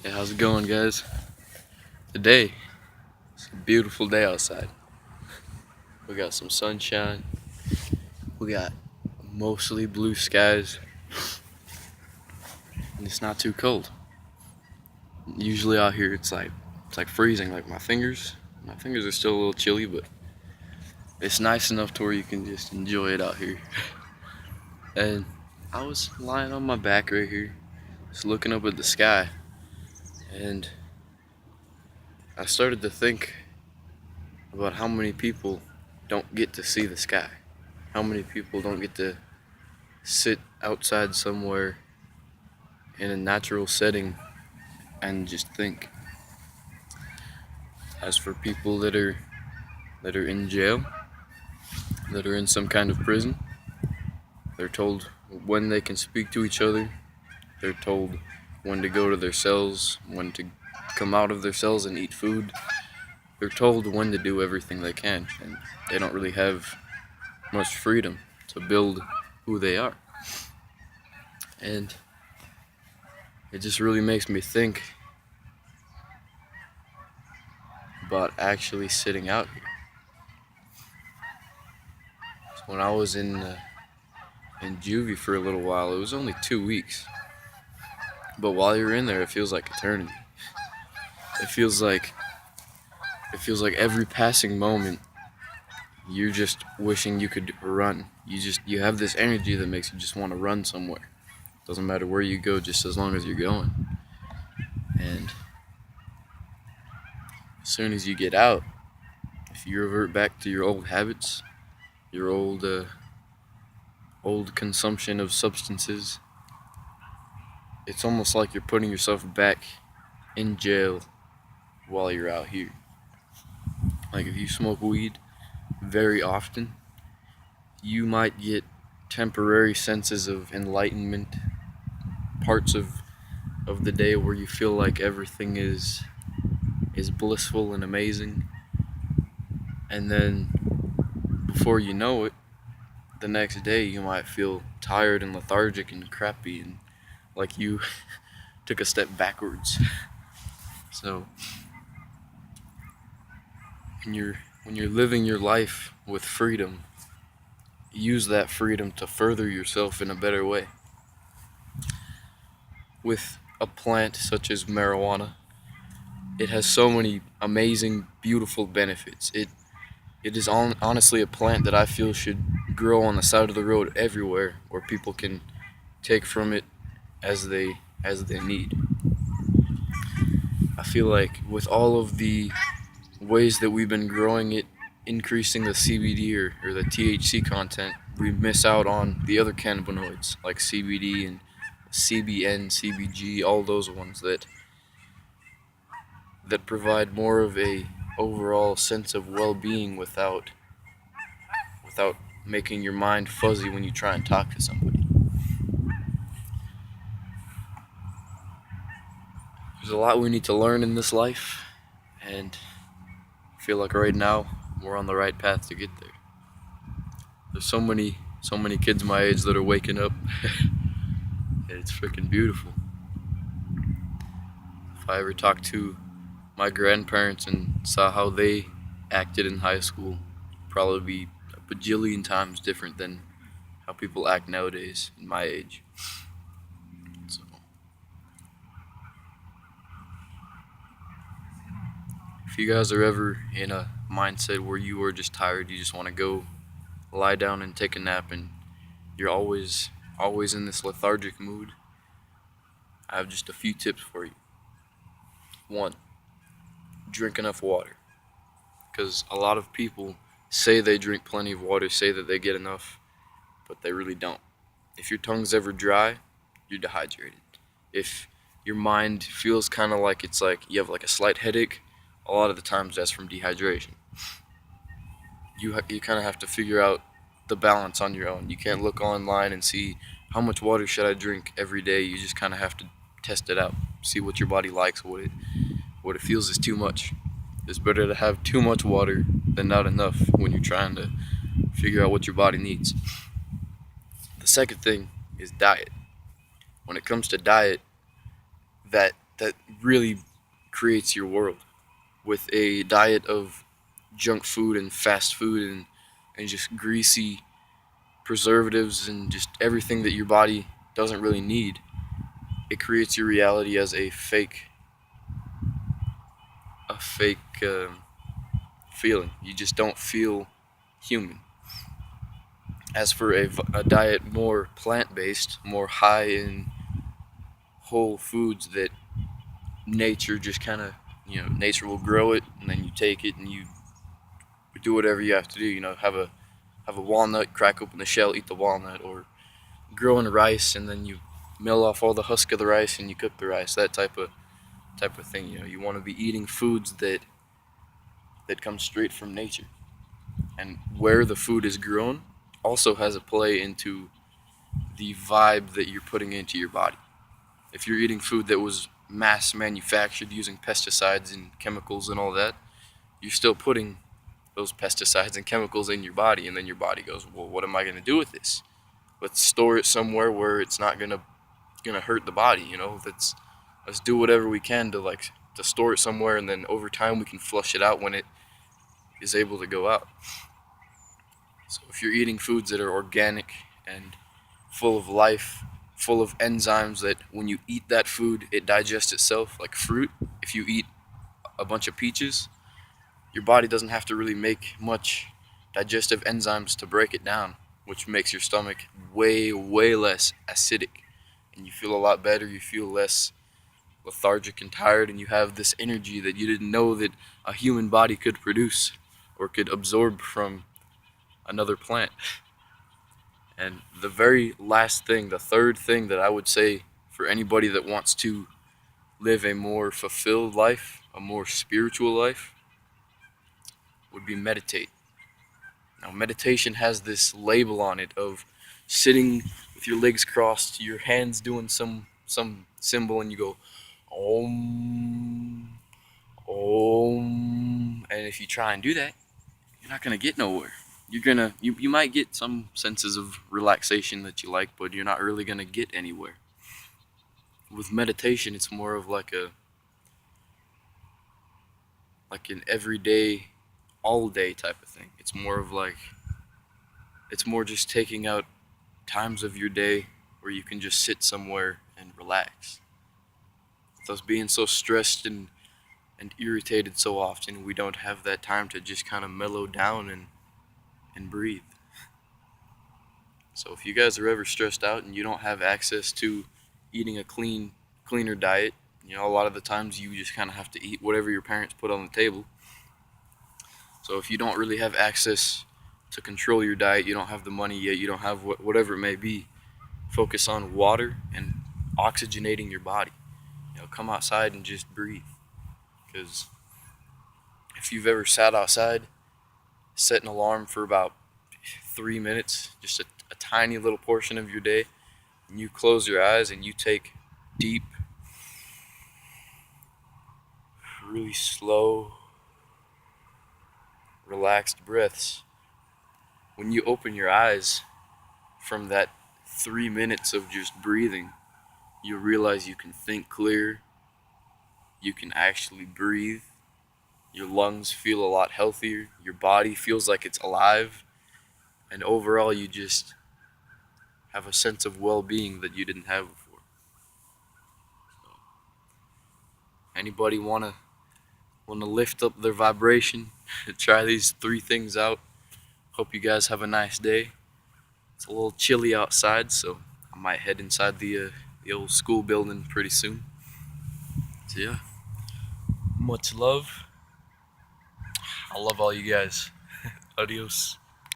Hey, how's it going, guys? Today, it's a beautiful day outside. We got some sunshine. We got mostly blue skies, and it's not too cold. Usually out here, it's like freezing. Like my fingers are still a little chilly, but it's nice enough to where you can just enjoy it out here. And I was lying on my back right here, just looking up at the sky, and I started to think about how many people don't get to see the sky. How many people don't get to sit outside somewhere in a natural setting and just think. As for people that are in jail, that are in some kind of prison, they're told when they can speak to each other. They're told when to go to their cells, when to come out of their cells and eat food. They're told when to do everything they can, and they don't really have much freedom to build who they are. And it just really makes me think about actually sitting out here. So when I was in juvie for a little while, it was only 2 weeks, but while you're in there, it feels like eternity. It feels like it feels like every passing moment, you're just wishing you could run. You have this energy that makes you just want to run somewhere. Doesn't matter where you go, just as long as you're going. And as soon as you get out, if you revert back to your old habits, your old consumption of substances, it's almost like you're putting yourself back in jail while you're out here. Like if you smoke weed very often, you might get temporary senses of enlightenment, parts of the day where you feel like everything is blissful and amazing, and then before you know it, the next day you might feel tired and lethargic and crappy and like you took a step backwards. So when you're living your life with freedom, use that freedom to further yourself in a better way. With a plant such as marijuana, it has so many amazing, beautiful benefits. It is honestly a plant that I feel should grow on the side of the road everywhere, where people can take from it as they need. I feel like with all of the ways that we've been growing it, increasing the CBD or the THC content, we miss out on the other cannabinoids like CBD and CBN, CBG, all those ones that provide more of a overall sense of well-being without making your mind fuzzy when you try and talk to somebody. There's a lot we need to learn in this life, and I feel like right now we're on the right path to get there. There's so many kids my age that are waking up. And it's freaking beautiful. If I ever talked to my grandparents and saw how they acted in high school, it'd probably be a bajillion times different than how people act nowadays in my age. So if you guys are ever in a mindset where you are just tired, you just want to go lie down and take a nap, and you're always in this lethargic mood, I have just a few tips for you. One, drink enough water, because a lot of people say they drink plenty of water, say that they get enough, but they really don't. If your tongue's ever dry, you're dehydrated. If your mind feels kind of like it's like you have like a slight headache, a lot of the times that's from dehydration. You kind of have to figure out the balance on your own. You can't look online and see how much water should I drink every day. You just kind of have to test it out, see what your body likes, what it feels is too much. It's better to have too much water than not enough when you're trying to figure out what your body needs. The second thing is diet. When it comes to diet, that that really creates your world. With a diet of junk food and fast food and just greasy preservatives and just everything that your body doesn't really need, it creates your reality as a fake feeling. You just don't feel human. As for a diet more plant-based, more high in whole foods that nature just kind of, nature will grow it, and then you take it and you do whatever you have to do. Have a walnut, crack open the shell, eat the walnut, or growing rice and then you mill off all the husk of the rice and you cook the rice. That type of thing. You want to be eating foods that come straight from nature, and where the food is grown also has a play into the vibe that you're putting into your body. If you're eating food that was mass manufactured using pesticides and chemicals and all that, you're still putting those pesticides and chemicals in your body, and then your body goes, well, what am I going to do with this? Let's store it somewhere where it's not gonna hurt the body. Let's do whatever we can to store it somewhere, and then over time we can flush it out when it is able to go out. So if you're eating foods that are organic and full of life, full of enzymes that when you eat that food it digests itself, like fruit. If you eat a bunch of peaches, your body doesn't have to really make much digestive enzymes to break it down, which makes your stomach way, way less acidic. And you feel a lot better, you feel less lethargic and tired, and you have this energy that you didn't know that a human body could produce or could absorb from another plant. And the very last thing, the third thing that I would say for anybody that wants to live a more fulfilled life, a more spiritual life, would be meditate. Now, meditation has this label on it of sitting with your legs crossed, your hands doing some symbol, and you go Om, Om. And if you try and do that, you're not gonna get nowhere. You might get some senses of relaxation that you like, but you're not really gonna get anywhere. With meditation, it's more of like an everyday, all day type of thing. It's more just taking out times of your day where you can just sit somewhere and relax. With us being so stressed and irritated so often, we don't have that time to just kind of mellow down and breathe. So if you guys are ever stressed out and you don't have access to eating a cleaner diet, a lot of the times you just kind of have to eat whatever your parents put on the table. So if you don't really have access to control your diet, you don't have the money yet, you don't have whatever it may be, focus on water and oxygenating your body. Come outside and just breathe. Because if you've ever sat outside, set an alarm for about 3 minutes, just a tiny little portion of your day, and you close your eyes and you take deep, really slow, relaxed breaths. When you open your eyes from that 3 minutes of just breathing, you realize you can think clear, you can actually breathe, your lungs feel a lot healthier, your body feels like it's alive, and overall you just have a sense of well-being that you didn't have before. So, anybody wanna lift up their vibration, try these 3 things out. Hope you guys have a nice day. It's a little chilly outside, so I might head inside the old school building pretty soon. So yeah, much love. I love all you guys. Adios.